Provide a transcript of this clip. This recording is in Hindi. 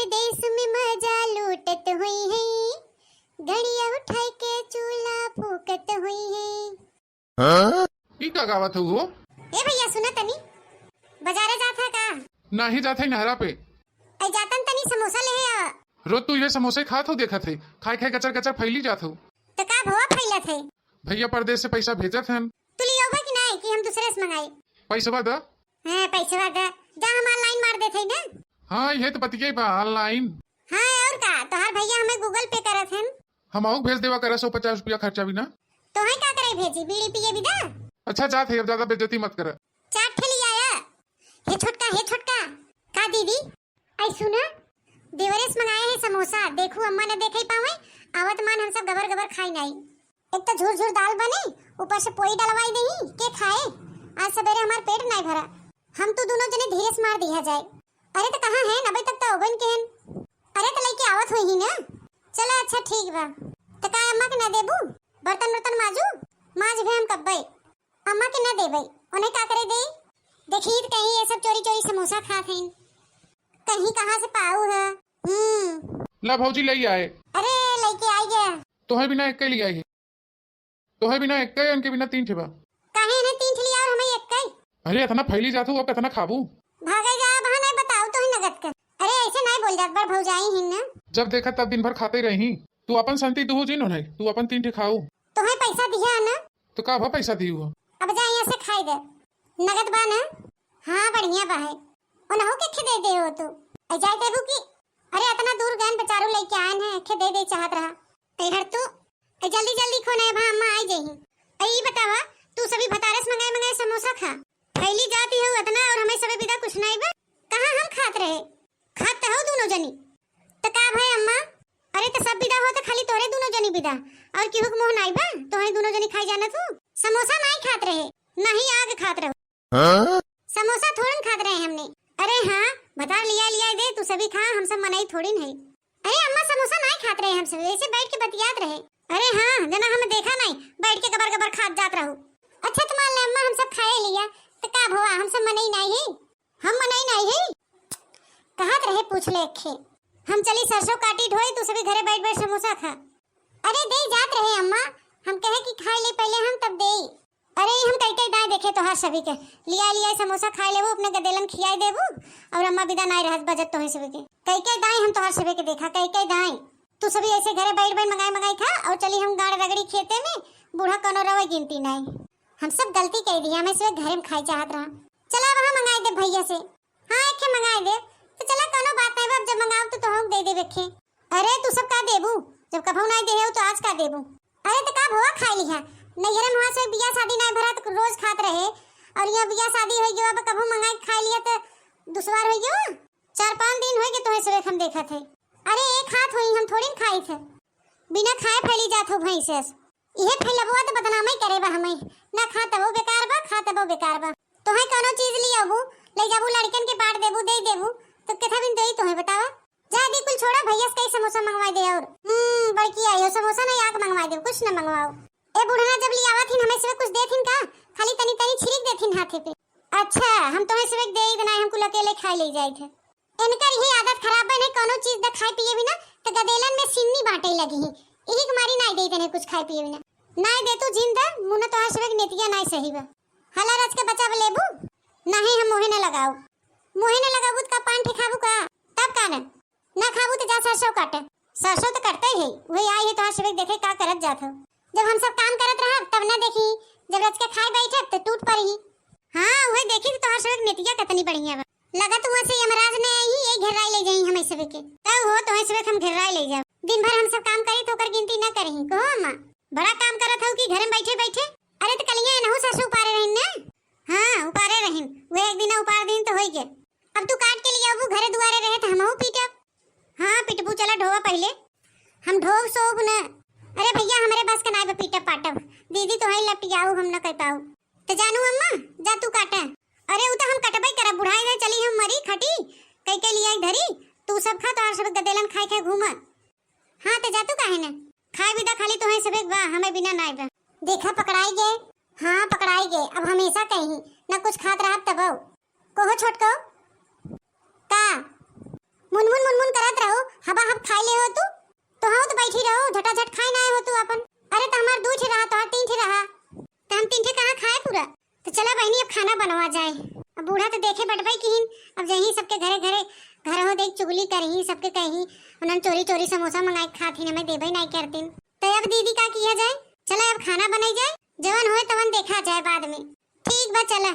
परदेस में मजा लूटत हुई है, घड़िया उठाई के चूल्हा फूकत हुई है। ई का गावत हो वो? ए भैया सुना तनी, बाजारे जाता का? नाही जात है नहरा पे। आई जातन तनी समोसा ले आ। रोज तू ये समोसे खात हो, देखत है खाए खाए कचर कचर फैली जात हो। तो का भवा फैला थे? भैया परदेस से पैसा भेजत हैं। तू लियो कि नहीं कि हम दूसरे से मंगाए? पैसा दा। हां पैसा दा, जा हम ऑनलाइन मार देते ना। हाँ ये तो पतिके बा ऑनलाइन। हां और का तोहार भैया हमें गूगल पे करत हैं। हम आऊ भेज देवा करा 150 रुपया खर्चा भी ना। तो है का करे भेजी बीड़ी पिए भी दा। अच्छा जात है, अब ज्यादा बेइज्जती मत कर। चाट ठेली आया। हे छोटका का दीदी आई सुना, देवरेस मंगाए हैं समोसा। देखो अम्मा ने देखे पावे आवत मान हम सब गबर गबर खाई नहीं। एक तो झूर झूर दाल बने, ऊपर से पोई डलवाई देही के खाए। आज सवेरे हमार पेट नहीं भरा, हम तो दोनों जने धीरे से मार दिया जाए। अरे तो कहां है अबे तक तो ओवन के हैं। अरे तो लेके आवत होई ही ना। चलो अच्छा ठीक बा। तो का अम्मा के ना देबू? बर्तन बर्तन माजू माज भी हम कब्बे अम्मा के ना देबे। उन्हें का करे दे? देखी कहीं ये सब चोरी चोरी समोसा खात हैं, कहीं कहां से पाऊ है। ला भौजी ले आए। अरे लेके आई गया। तोहे बिना एक के लिए आई, तोहे बिना एक के उनके बिना 3 ठेबा। काहे ने 3 ठिली और हमें एक कई? अरे इतना फैली जात हो, अब इतना खाबू। भागे जा बहा नहीं बताओ तो ही नगद कर। अरे ऐसे नहीं बोल जात बार भौजाई ही ना। जब देखा तब दिन भर खाते रही। तू अपन संती दुहो जी न, तू अपन 3 ठे खाऊ। तो है पैसा दिया ना? तो का भा पैसा दी हुआ? अब जा यहां से खाई दे, नगद बा ना। हां बढ़िया बा है। उनहु के खे दे हो तू आई जाए देबू की? अरे इतना दूर गन बेचारू लेके आए हैं, खे दे चाहत रहा। इधर तू जल्दी जल्दी खो नहीं भा अम्मा आई जही। आई बतावा तू सभी भतारस मंगाए समोसा खा, फैली जाती है इतना और हमें सबे विदा कुछ नहीं बा। कहां हम खात रहे? खात हो दोनों जनी। तो का भाई अम्मा? अरे तो सब विदा हो तो खाली तोरे दोनों जनी विदा, और केहू के मोह नहीं बा? तो है दोनों जनी खाई जाना तू। समोसा नहीं खात रहे, नहीं आग खात रहो। समोसा थोड़न खात रहे हमने। अरे हां बता लिया दे, तू सभी खा, हम सब मनाई थोड़ी नहीं। अरे अम्मा समोसा नहीं खात रहे, हम सब ऐसे बैठ के बतियात रहे। अरे हां जना हमें देखा नहीं बैठ के गबर गबर खात जात रहू। अच्छा तो मान ले अम्मा हम सब खाए लिया तो का भवा हम सब मनाई नहीं है? हम मनाई नहीं है कहत रहे पूछ ले खे। हम चली सरसों काटी ढोई, तू सभी घरे बैठ बैठ समोसा खा। अरे दे जात रहे अम्मा, हम कहे कि खाए ले पहले हम तब दे। अरे हम कई दाएं देखे तो हर सभी के लिया समोसा खाए लेबू, अपने गदेलन खियाई देबू और अम्मा बिदा नहीं रहत बजत तो है सभी के। कई दाएं हम तो हर सभी के देखा, कई दाएं। तू सभी ऐसे घरे बैठ बैठ मंगाई खा और चली हम गाड़ रगड़ी खेते में, बूढ़ा कनो रवे गिनती नहीं। हम सब गलती कह दी, हमें सिर्फ घरे में खाई चाहत रहा। चला वहां मंगाई दे भैया से। हां एक के मंगाई दे तो चला कोनो बात नहीं, अब जब मंगाओ तो हम दे रखे। अरे तू सब का देबू? जब कभू नहीं दे हो तो आज का देबू? अरे तो का भवा खाई लिया नैहर में, वहां से बिया शादी नहीं भरा तो रोज खात रहे, और यहां बिया शादी होई गयो, अब कभू मंगाई खा लिया तो दुश्वार होई गयो। 4-5 दिन होई गए तो ऐसे हम देखा थे। अरे एक हाथ होई, हम थोड़ी खाई थे, बिना खाए फैली जात हो भैंसे। इहे फैलबुआ तो बदनामी करे बा हमें, ना खा तबो बेकार बा, खा तबो बेकार बा। तो है कोनो चीज लियाबू ले जाबू लड़कन के बांट देबू दे देबू तो केथा बिन देई तो है बतावा। जा दी कुल छोड़ा, भैया से कई समोसा मंगवा दे और बड़की आयो समोसा नहीं आग मंगवा दे, कुछ ना मंगवाओ। ए बुढ़ना जब लियावा थी हमें सिर्फ कुछ देथिन का, खाली तनी तनी छिड़क देथिन हाथे पे। अच्छा हम तो सिर्फ दे ही देना, हमको अकेले खाई ले जाए थे। इनकर यही आदत खराब है, नहीं कोनो चीज द खाए पिए बिना तो गदेलन में सिन्नी बांटे लगी ही। यही कुमारी नहीं दे तने कुछ खाए पिए बिना, नहीं दे तू जिंदा मुना तो सिर्फ नेतिया नहीं सही बा। हला रच के बचा लेबू नहीं, हम मोहे न लगाओ, मोहे न लगाबू का पान ठिकाबू का तब का ना खाबू तो जा सरसों काटे। सरसों तो कटते ही वही आई है तो सिर्फ देखे का करत जात हो। जब हम सब काम करत रहा तब ना देखी, जब रच के खाए बैठे तो टूट पड़ी। हां वही देखी तो हर सब नेतिया कितनी बढ़िया बा। लगा तो वहां से यमराज ने ही ये घेराई ले जाई हमें सब के, तब हो तो सब हम घेराई ले जाओ। दिन भर हम सब काम करी तो कर गिनती ना करही कहो अम्मा, बड़ा काम करत हो कि घर में बैठे बैठे। अरे तो कलिया नहु सरसों उपारे रहिन ना। हां उपारे रहिन, वो एक दिन उपार दिन तो होई गए। अब तू काट के ले आबू घरे दुआरे रहे तो हमहु पीटब। हां पिटबू, चला ढोवा पहले हम ढोव सोब ना। अरे भैया हमारे बस के नाई पे पीटब पाटब, दीदी तो है लपटियाऊ हम न कर पाऊ। तो जानू अम्मा जा तू काटा। अरे उ तो हम कटबई करब, बुढ़ाई गए चली हम मरी खटी कई लिया धरी, तू सब खा तो सब गदेलन खाए खाए घूमा। हां तो जा तू काहे ना खाए बिदा खाली तो है सब बा, हमें बिना नाई बा। देखा पकड़ाई गए। हां पकड़ाई गए, अब हमेशा कहीं ना कुछ खात रहा तब कोहो छोटको का मुनमुन करत हबा हब खाई ले हो तू तो हाँ तो बैठी रहो झटाझट खाए ना हो तू अपन। अरे तो हमार 2 ठे रहा तो 3 ठे रहा तो हम 3 ठे कहाँ खाए पूरा। तो चला बहनी अब खाना बनवा जाए। अब बूढ़ा तो देखे बटवाई किहिन अब जही सबके घरे घरे घर हो देख चुगली करही सबके कही उन्होंने चोरी चोरी समोसा मंगाई खाती हमें देबे नहीं करतीन। तो अब दीदी का किया जाए। चला अब खाना बनाई जाए जवन होए तवन देखा जाए बाद में। ठीक बा चला।